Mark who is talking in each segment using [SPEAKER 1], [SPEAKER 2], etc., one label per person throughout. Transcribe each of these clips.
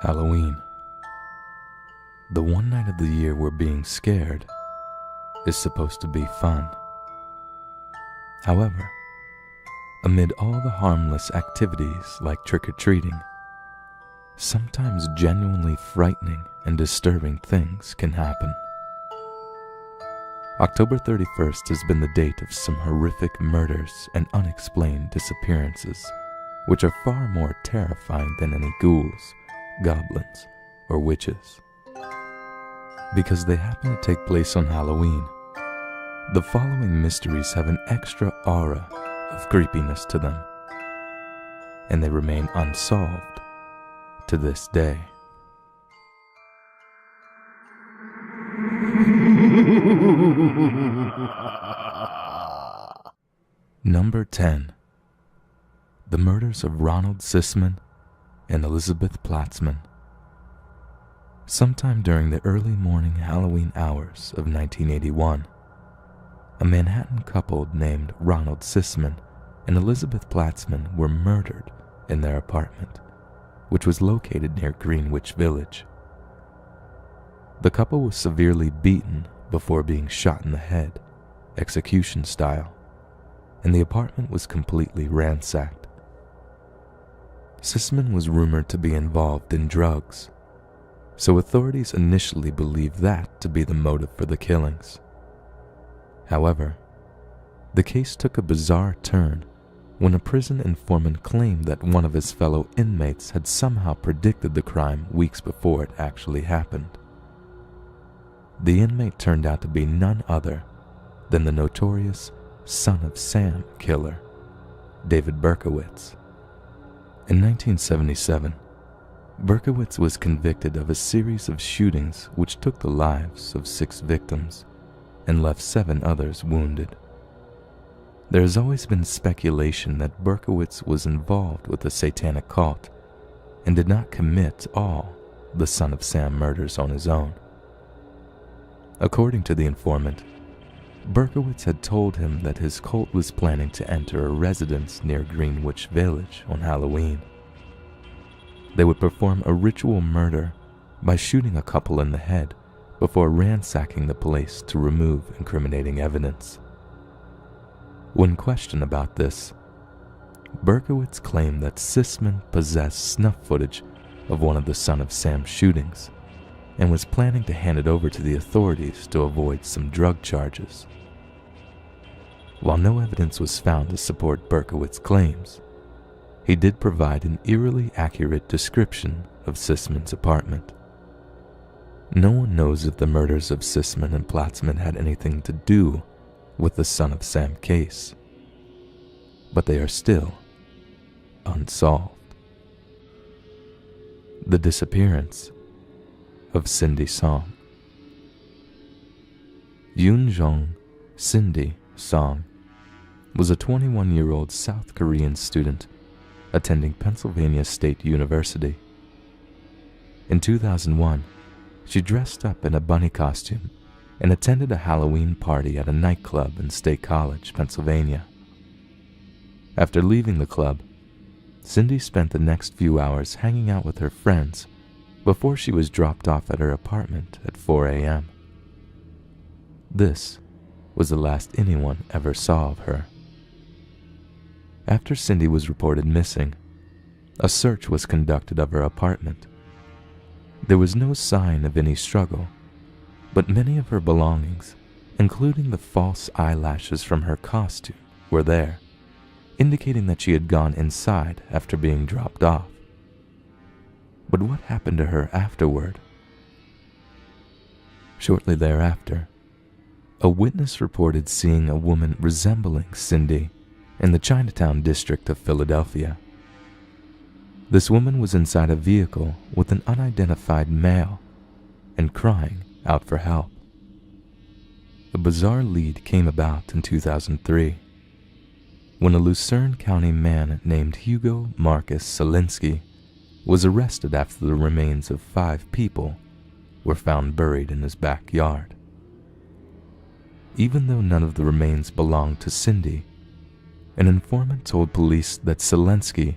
[SPEAKER 1] Halloween. The one night of the year where being scared is supposed to be fun. However, amid all the harmless activities like trick-or-treating, sometimes genuinely frightening and disturbing things can happen. October 31st has been the date of some horrific murders and unexplained disappearances, which are far more terrifying than any ghouls, goblins, or witches. Because they happen to take place on Halloween, the following mysteries have an extra aura of creepiness to them, and they remain unsolved to this day. Number 10. The murders of Ronald Sisman and Elizabeth Platzman. Sometime during the early morning Halloween hours of 1981, a Manhattan couple named Ronald Sisman and Elizabeth Platzman were murdered in their apartment, which was located near Greenwich Village. The couple was severely beaten before being shot in the head, execution style, and the apartment was completely ransacked. Sisman was rumored to be involved in drugs, so authorities initially believed that to be the motive for the killings. However, the case took a bizarre turn when a prison informant claimed that one of his fellow inmates had somehow predicted the crime weeks before it actually happened. The inmate turned out to be none other than the notorious Son of Sam killer, David Berkowitz. In 1977, Berkowitz was convicted of a series of shootings which took the lives of 6 victims and left 7 others wounded. There has always been speculation that Berkowitz was involved with the satanic cult and did not commit all the Son of Sam murders on his own. According to the informant, Berkowitz had told him that his cult was planning to enter a residence near Greenwich Village on Halloween. They would perform a ritual murder by shooting a couple in the head before ransacking the place to remove incriminating evidence. When questioned about this, Berkowitz claimed that Sisman possessed snuff footage of one of the Son of Sam shootings and was planning to hand it over to the authorities to avoid some drug charges. While no evidence was found to support Berkowitz's claims, he did provide an eerily accurate description of Sisman's apartment. No one knows if the murders of Sisman and Platzman had anything to do with the Son of Sam case, but they are still unsolved. The disappearance of Cindy Song. Yoon Jong Cindy Song was a 21-year-old South Korean student attending Pennsylvania State University. In 2001, she dressed up in a bunny costume and attended a Halloween party at a nightclub in State College, Pennsylvania. After leaving the club, Cindy spent the next few hours hanging out with her friends before she was dropped off at her apartment at 4 a.m. This was the last anyone ever saw of her. After Cindy was reported missing, a search was conducted of her apartment. There was no sign of any struggle, but many of her belongings, including the false eyelashes from her costume, were there, indicating that she had gone inside after being dropped off. But what happened to her afterward? Shortly thereafter, a witness reported seeing a woman resembling Cindy in the Chinatown district of Philadelphia. This woman was inside a vehicle with an unidentified male and crying out for help. A bizarre lead came about in 2003 when a Lucerne County man named Hugo Marcus Selinski was arrested after the remains of 5 people were found buried in his backyard. Even though none of the remains belonged to Cindy, an informant told police that Selinski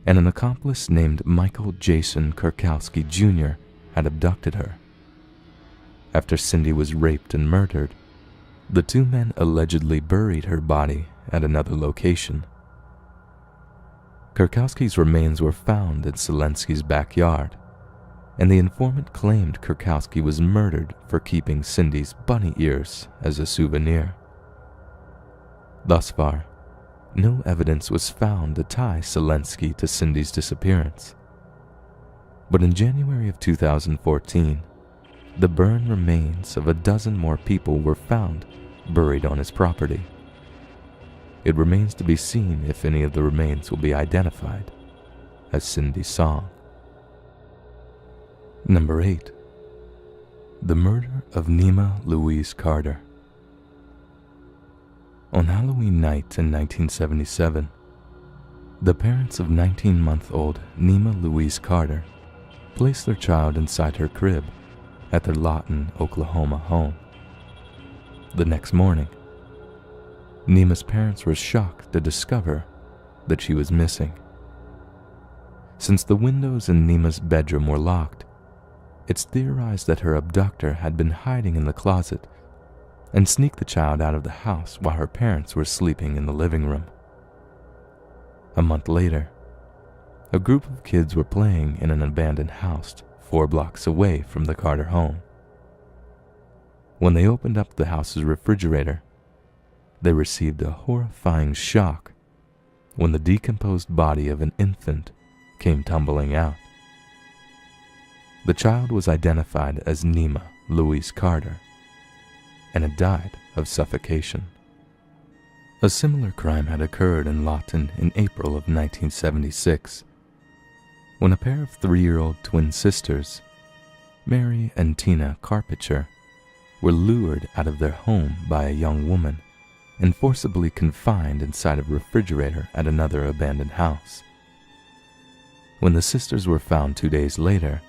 [SPEAKER 1] and an accomplice named Michael Jason Kurkowski Jr. had abducted her. After Cindy was raped and murdered, the two men allegedly buried her body at another location. Kurkowski's remains were found in Selensky's backyard, and the informant claimed Kurkowski was murdered for keeping Cindy's bunny ears as a souvenir. Thus far, no evidence was found to tie Selensky to Cindy's disappearance. But in January of 2014, the burned remains of a dozen more people were found buried on his property. It remains to be seen if any of the remains will be identified as Cindy's song. Number 8. The murder of Nima Louise Carter. On Halloween night in 1977, the parents of 19-month-old Nima Louise Carter placed their child inside her crib at their Lawton, Oklahoma home. The next morning, Nima's parents were shocked to discover that she was missing. Since the windows in Nima's bedroom were locked, it's theorized that her abductor had been hiding in the closet and sneaked the child out of the house while her parents were sleeping in the living room. A month later, a group of kids were playing in an abandoned house 4 blocks away from the Carter home. When they opened up the house's refrigerator, they received a horrifying shock when the decomposed body of an infant came tumbling out. The child was identified as Nima Louise Carter and had died of suffocation. A similar crime had occurred in Lawton in April of 1976, when a pair of 3-year-old twin sisters, Mary and Tina Carpenter, were lured out of their home by a young woman and forcibly confined inside a refrigerator at another abandoned house. When the sisters were found 2 days later,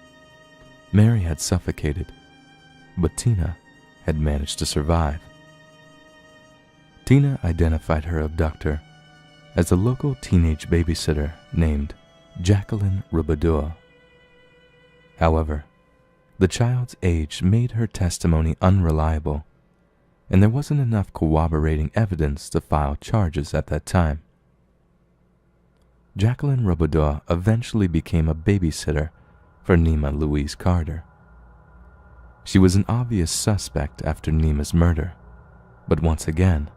[SPEAKER 1] Mary had suffocated, but Tina had managed to survive. Tina identified her abductor as a local teenage babysitter named Jacqueline Rubadour. However, the child's age made her testimony unreliable, and there wasn't enough corroborating evidence to file charges at that time. Jacqueline Rubadour eventually became a babysitter for Nima Louise Carter. She was an obvious suspect after Nima's murder, but once again,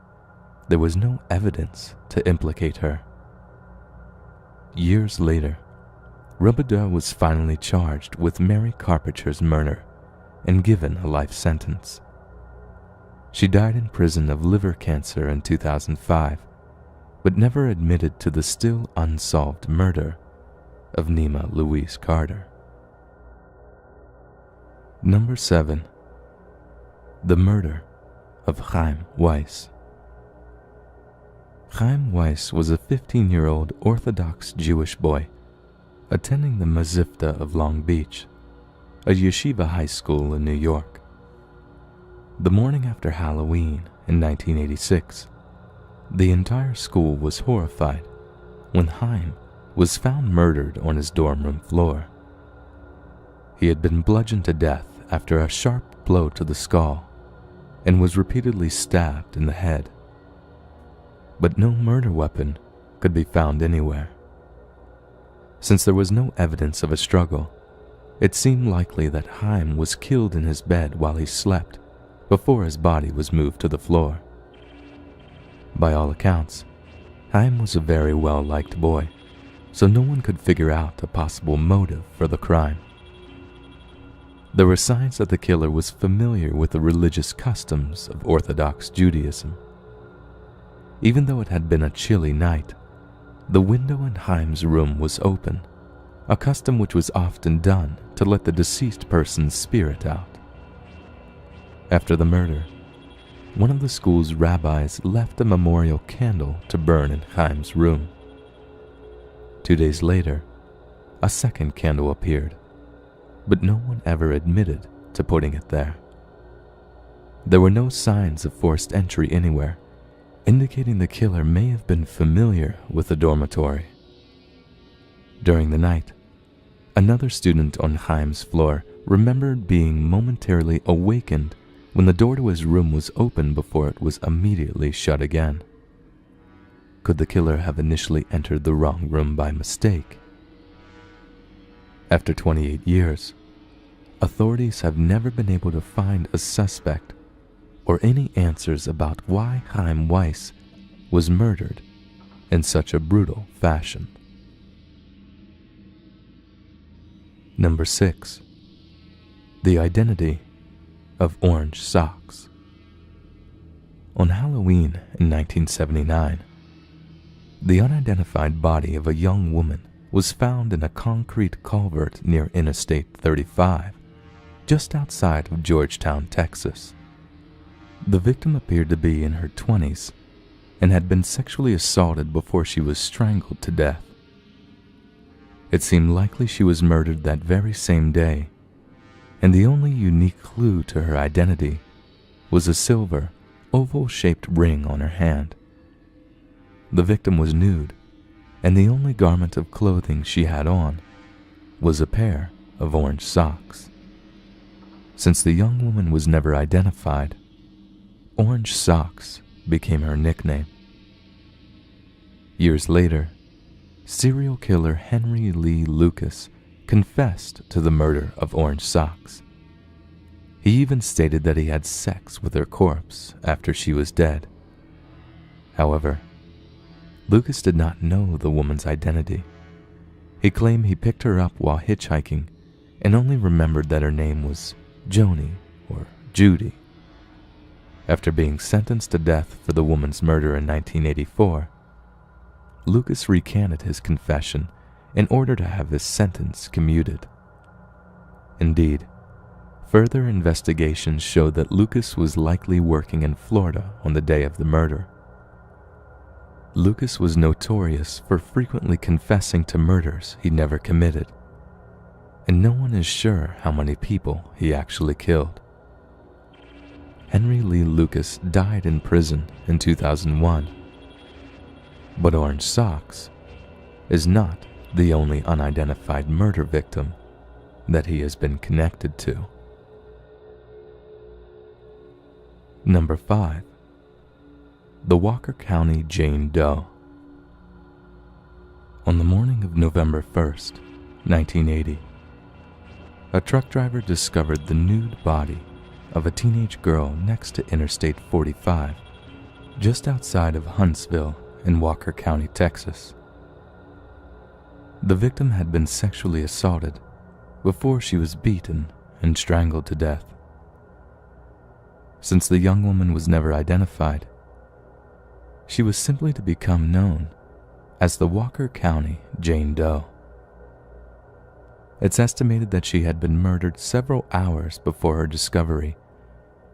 [SPEAKER 1] there was no evidence to implicate her. Years later, Rubadour was finally charged with Mary Carpenter's murder and given a life sentence. She died in prison of liver cancer in 2005, but never admitted to the still unsolved murder of Nima Louise Carter. Number 7. The murder of Chaim Weiss. Chaim Weiss was a 15-year-old Orthodox Jewish boy attending the Mazifta of Long Beach, a yeshiva high school in New York. The morning after Halloween in 1986, the entire school was horrified when Chaim was found murdered on his dorm room floor. He had been bludgeoned to death after a sharp blow to the skull and was repeatedly stabbed in the head. But no murder weapon could be found anywhere. Since there was no evidence of a struggle, it seemed likely that Chaim was killed in his bed while he slept before his body was moved to the floor. By all accounts, Chaim was a very well-liked boy, so no one could figure out a possible motive for the crime. There were signs that the killer was familiar with the religious customs of Orthodox Judaism. Even though it had been a chilly night, the window in Chaim's room was open, a custom which was often done to let the deceased person's spirit out. After the murder, one of the school's rabbis left a memorial candle to burn in Chaim's room. 2 days later, a second candle appeared, but no one ever admitted to putting it there. There were no signs of forced entry anywhere, indicating the killer may have been familiar with the dormitory. During the night, another student on Chaim's floor remembered being momentarily awakened when the door to his room was open before it was immediately shut again. Could the killer have initially entered the wrong room by mistake? After 28 years, authorities have never been able to find a suspect or any answers about why Chaim Weiss was murdered in such a brutal fashion. Number 6. The identity of Orange Socks. On Halloween in 1979, the unidentified body of a young woman was found in a concrete culvert near Interstate 35, just outside of Georgetown, Texas. The victim appeared to be in her 20s and had been sexually assaulted before she was strangled to death. It seemed likely she was murdered that very same day, and the only unique clue to her identity was a silver, oval-shaped ring on her hand. The victim was nude, and the only garment of clothing she had on was a pair of orange socks. Since the young woman was never identified, Orange Socks became her nickname. Years later, serial killer Henry Lee Lucas confessed to the murder of Orange Socks. He even stated that he had sex with her corpse after she was dead. However, Lucas did not know the woman's identity. He claimed he picked her up while hitchhiking and only remembered that her name was Joni or Judy. After being sentenced to death for the woman's murder in 1984, Lucas recanted his confession in order to have his sentence commuted. Indeed, further investigations showed that Lucas was likely working in Florida on the day of the murder. Lucas was notorious for frequently confessing to murders he never committed, and no one is sure how many people he actually killed. Henry Lee Lucas died in prison in 2001, but Orange Socks is not the only unidentified murder victim that he has been connected to. Number 5. The Walker County Jane Doe. On the morning of November 1st, 1980, a truck driver discovered the nude body of a teenage girl next to Interstate 45, just outside of Huntsville in Walker County, Texas. The victim had been sexually assaulted before she was beaten and strangled to death. Since the young woman was never identified, she was simply to become known as the Walker County Jane Doe. It's estimated that she had been murdered several hours before her discovery,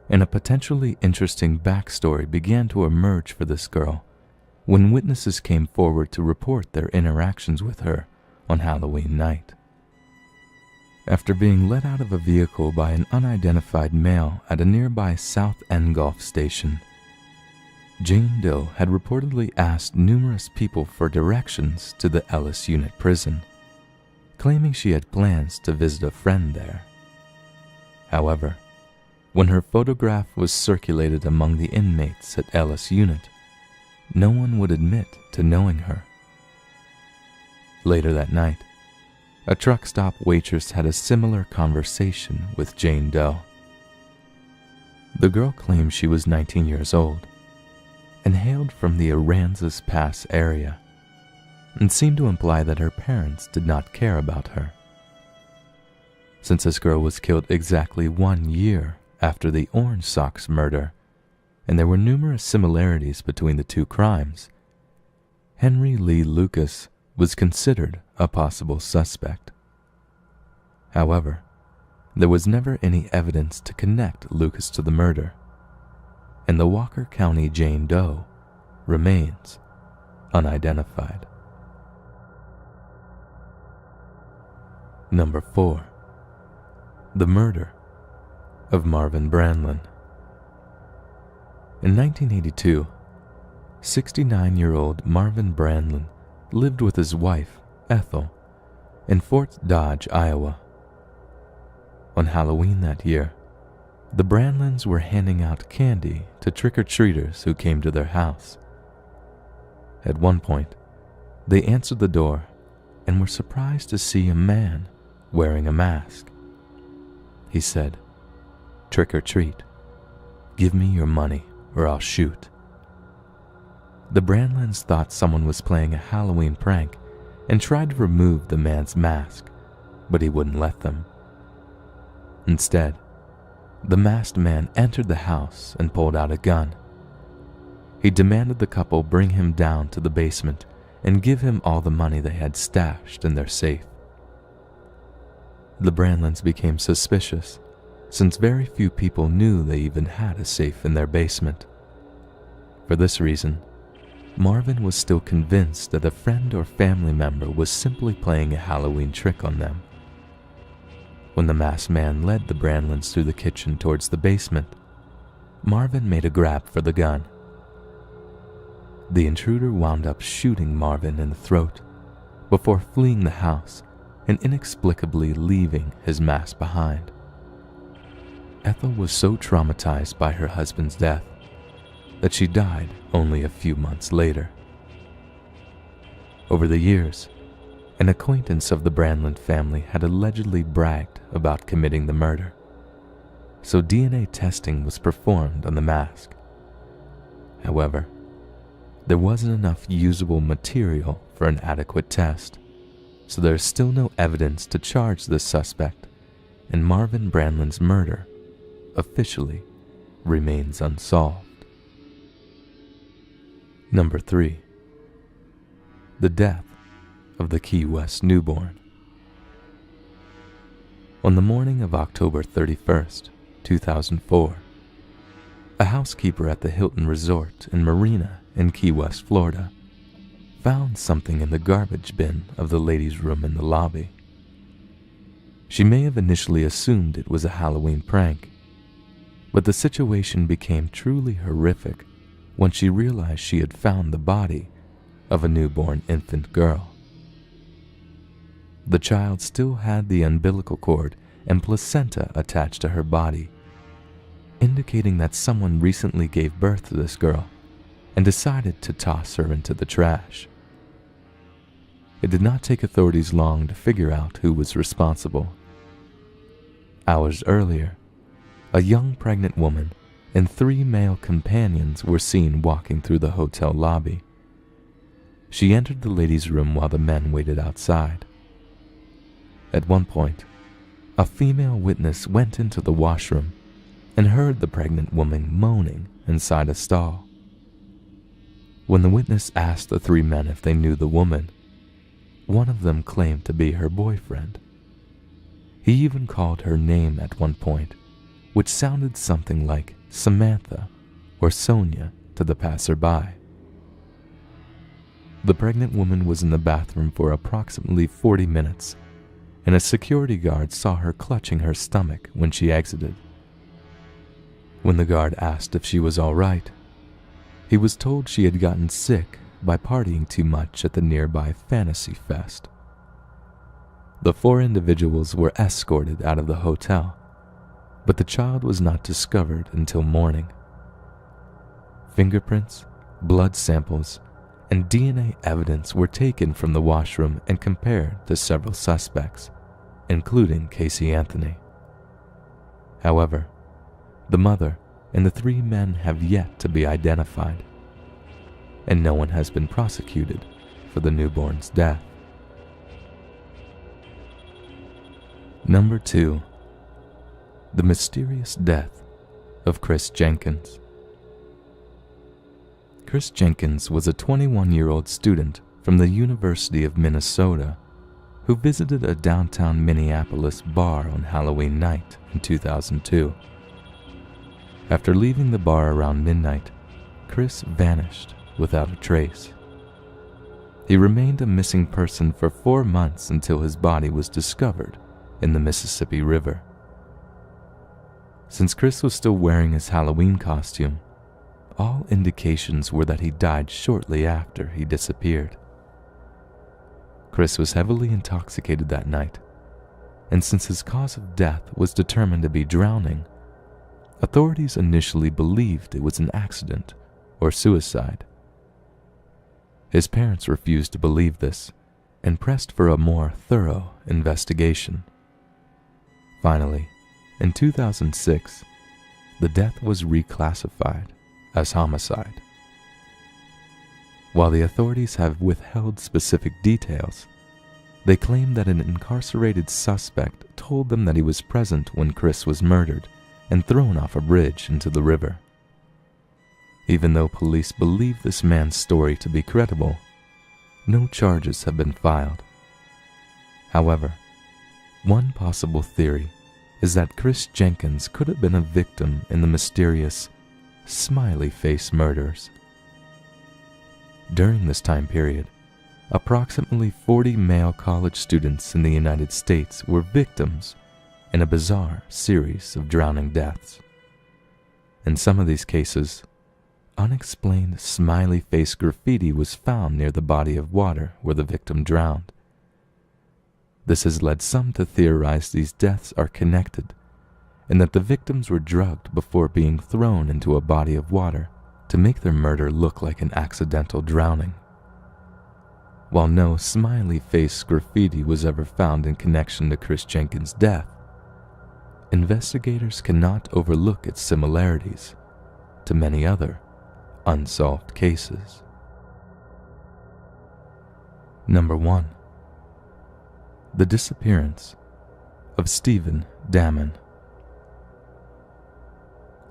[SPEAKER 1] and a potentially interesting backstory began to emerge for this girl when witnesses came forward to report their interactions with her on Halloween night. After being let out of a vehicle by an unidentified male at a nearby South End Golf station, Jane Doe had reportedly asked numerous people for directions to the Ellis Unit prison, claiming she had plans to visit a friend there. However, when her photograph was circulated among the inmates at Ellis Unit, no one would admit to knowing her. Later that night, a truck stop waitress had a similar conversation with Jane Doe. The girl claimed she was 19 years old and hailed from the Aransas Pass area, and seemed to imply that her parents did not care about her. Since this girl was killed exactly 1 year after the Orange Socks murder, and there were numerous similarities between the two crimes, Henry Lee Lucas was considered a possible suspect. However, there was never any evidence to connect Lucas to the murder, and the Walker County Jane Doe remains unidentified. Number 4. The murder of Marvin Brandlin. In 1982, 69-year-old Marvin Brandlin lived with his wife, Ethel, in Fort Dodge, Iowa. On Halloween that year, the Brandlins were handing out candy to trick-or-treaters who came to their house. At one point, they answered the door and were surprised to see a man wearing a mask. He said, "Trick or treat. Give me your money or I'll shoot." The Brandlins thought someone was playing a Halloween prank and tried to remove the man's mask, but he wouldn't let them. Instead, the masked man entered the house and pulled out a gun. He demanded the couple bring him down to the basement and give him all the money they had stashed in their safe. The Brandlins became suspicious, since very few people knew they even had a safe in their basement. For this reason, Marvin was still convinced that a friend or family member was simply playing a Halloween trick on them. When the masked man led the Brandlins through the kitchen towards the basement, Marvin made a grab for the gun. The intruder wound up shooting Marvin in the throat before fleeing the house and inexplicably leaving his mask behind. Ethel was so traumatized by her husband's death that she died only a few months later. Over the years, an acquaintance of the Brandlin family had allegedly bragged about committing the murder, so DNA testing was performed on the mask. However, there wasn't enough usable material for an adequate test, so there is still no evidence to charge this suspect, and Marvin Brandlin's murder officially remains unsolved. Number 3. The death of the Key West newborn. On the morning of October 31st, 2004, a housekeeper at the Hilton Resort and Marina in Key West, Florida, found something in the garbage bin of the ladies' room in the lobby. She may have initially assumed it was a Halloween prank, but the situation became truly horrific when she realized she had found the body of a newborn infant girl. The child still had the umbilical cord and placenta attached to her body, indicating that someone recently gave birth to this girl and decided to toss her into the trash. It did not take authorities long to figure out who was responsible. Hours earlier, a young pregnant woman and 3 male companions were seen walking through the hotel lobby. She entered the ladies' room while the men waited outside. At one point, a female witness went into the washroom and heard the pregnant woman moaning inside a stall. When the witness asked the 3 men if they knew the woman, one of them claimed to be her boyfriend. He even called her name at one point, which sounded something like Samantha or Sonia to the passerby. The pregnant woman was in the bathroom for approximately 40 minutes, and a security guard saw her clutching her stomach when she exited. When the guard asked if she was all right, he was told she had gotten sick by partying too much at the nearby Fantasy Fest. The 4 individuals were escorted out of the hotel, but the child was not discovered until morning. Fingerprints, blood samples, and DNA evidence were taken from the washroom and compared to several suspects, including Casey Anthony. However, the mother and the 3 men have yet to be identified, and no one has been prosecuted for the newborn's death. Number 2. The mysterious death of Chris Jenkins. Chris Jenkins was a 21-year-old student from the University of Minnesota who visited a downtown Minneapolis bar on Halloween night in 2002. After leaving the bar around midnight, Chris vanished without a trace. He remained a missing person for 4 months until his body was discovered in the Mississippi River. Since Chris was still wearing his Halloween costume, all indications were that he died shortly after he disappeared. Chris was heavily intoxicated that night, and since his cause of death was determined to be drowning, authorities initially believed it was an accident or suicide. His parents refused to believe this and pressed for a more thorough investigation. Finally, in 2006, the death was reclassified as homicide. While the authorities have withheld specific details, they claim that an incarcerated suspect told them that he was present when Chris was murdered and thrown off a bridge into the river. Even though police believe this man's story to be credible, no charges have been filed. However, one possible theory is that Chris Jenkins could have been a victim in the mysterious smiley face murders. During this time period, approximately 40 male college students in the United States were victims in a bizarre series of drowning deaths. In some of these cases, unexplained smiley face graffiti was found near the body of water where the victim drowned. This has led some to theorize these deaths are connected and that the victims were drugged before being thrown into a body of water to make their murder look like an accidental drowning. While no smiley face graffiti was ever found in connection to Chris Jenkins' death, investigators cannot overlook its similarities to many other unsolved cases. Number 1. The disappearance of Stephen Damon.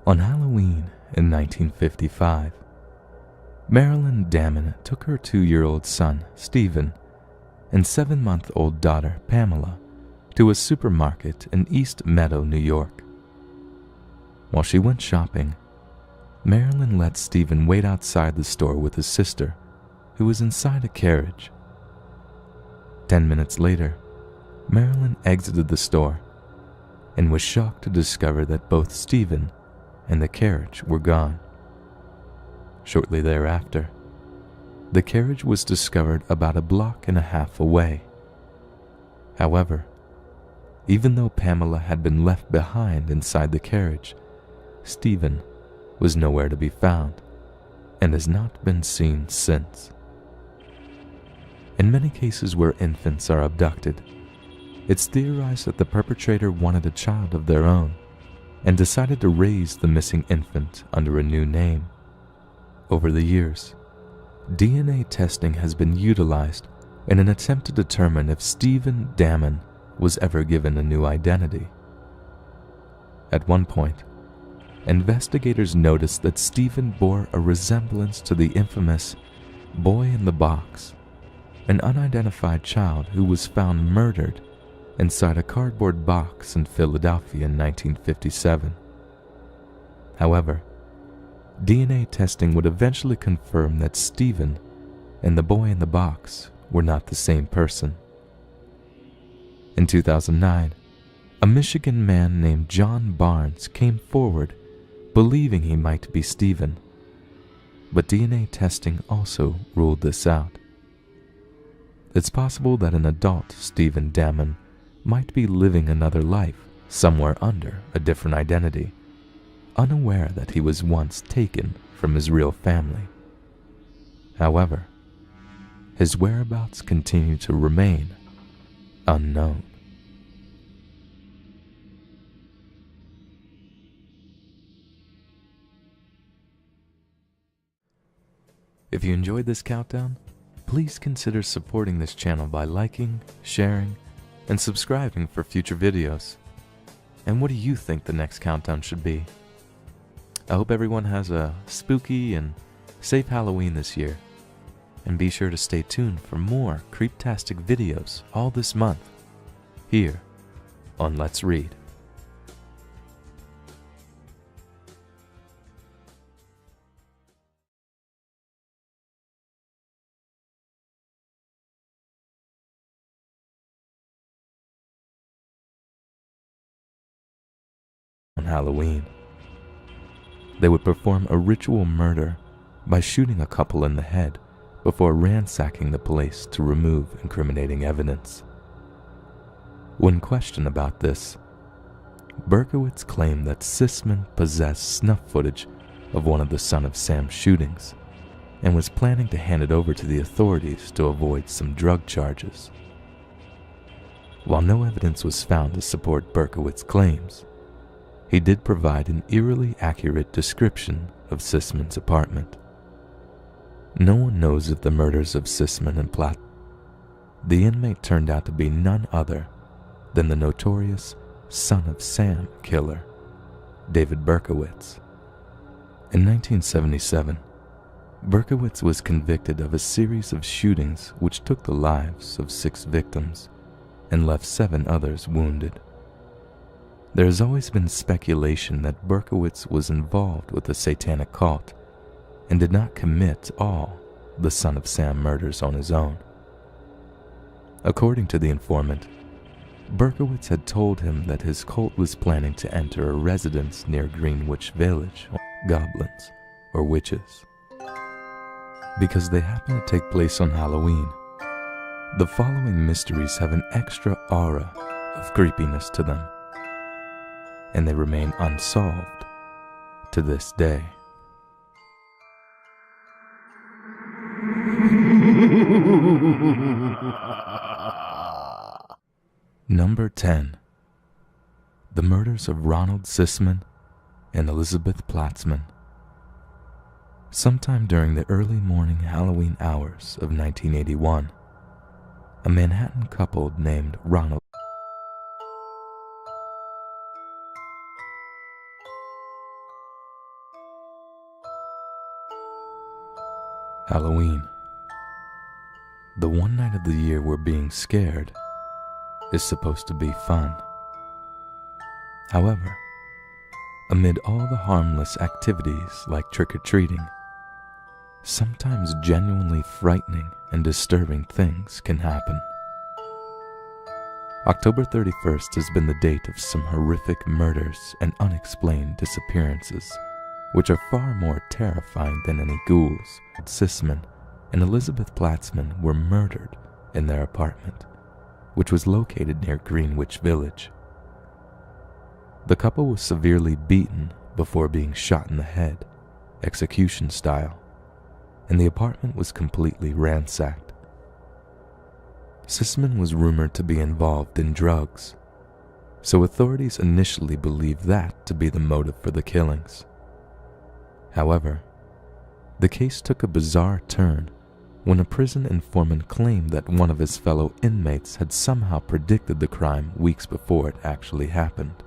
[SPEAKER 1] On Halloween in 1955, Marilyn Damon took her 2-year-old son, Stephen, and 7-month-old daughter, Pamela, to a supermarket in East Meadow, New York. While she went shopping, Marilyn let Stephen wait outside the store with his sister, who was inside a carriage. 10 minutes later, Marilyn exited the store and was shocked to discover that both Stephen and the carriage were gone. Shortly thereafter, the carriage was discovered about 1.5 blocks away. However, even though Pamela had been left behind inside the carriage, Stephen was nowhere to be found and has not been seen since. In many cases where infants are abducted, it's theorized that the perpetrator wanted a child of their own and decided to raise the missing infant under a new name. Over the years, DNA testing has been utilized in an attempt to determine if Stephen Damon was ever given a new identity. At one point, investigators noticed that Stephen bore a resemblance to the infamous boy in the box, an unidentified child who was found murdered inside a cardboard box in Philadelphia in 1957. However, DNA testing would eventually confirm that Stephen and the boy in the box were not the same person. In 2009, a Michigan man named John Barnes came forward believing he might be Stephen, but DNA testing also ruled this out. It's possible that an adult Stephen Damon might be living another life somewhere under a different identity, unaware that he was once taken from his real family. However, his whereabouts continue to remain unknown. If you enjoyed this countdown, please consider supporting this channel by liking, sharing, and subscribing for future videos. And what do you think the next countdown should be? I hope everyone has a spooky and safe Halloween this year. And be sure to stay tuned for more creeptastic videos all this month, here on Let's Read. On Halloween, they would perform a ritual murder by shooting a couple in the head before ransacking the place to remove incriminating evidence. When questioned about this, Berkowitz claimed that Sisman possessed snuff footage of one of the Son of Sam shootings and was planning to hand it over to the authorities to avoid some drug charges. While no evidence was found to support Berkowitz's claims, he did provide an eerily accurate description of Sisman's apartment. No one knows of the murders of Sisman and Platt. The inmate turned out to be none other than the notorious Son of Sam killer, David Berkowitz. In 1977, Berkowitz was convicted of a series of shootings which took the lives of 6 victims and left 7 others wounded. There has always been speculation that Berkowitz was involved with the satanic cult and did not commit all the Son of Sam murders on his own. According to the informant, Berkowitz had told him that his cult was planning to enter a residence near Greenwich Village, goblins, or witches. Because they happen to take place on Halloween, the following mysteries have an extra aura of creepiness to them, and they remain unsolved to this day. Number 10. The murders of Ronald Sisman and Elizabeth Platzman. Sometime during the early morning Halloween hours of 1981, a Manhattan couple named Ronald Halloween. The one night of the year where being scared is supposed to be fun. However, amid all the harmless activities like trick-or-treating, sometimes genuinely frightening and disturbing things can happen. October 31st has been the date of some horrific murders and unexplained disappearances, which are far more terrifying than any ghouls. Sisman and Elizabeth Platzman were murdered in their apartment, which was located near Greenwich Village. The couple was severely beaten before being shot in the head, execution style, and the apartment was completely ransacked. Sisman was rumored to be involved in drugs, so authorities initially believed that to be the motive for the killings. However, the case took a bizarre turn when a prison informant claimed that one of his fellow inmates had somehow predicted the crime weeks before it actually happened.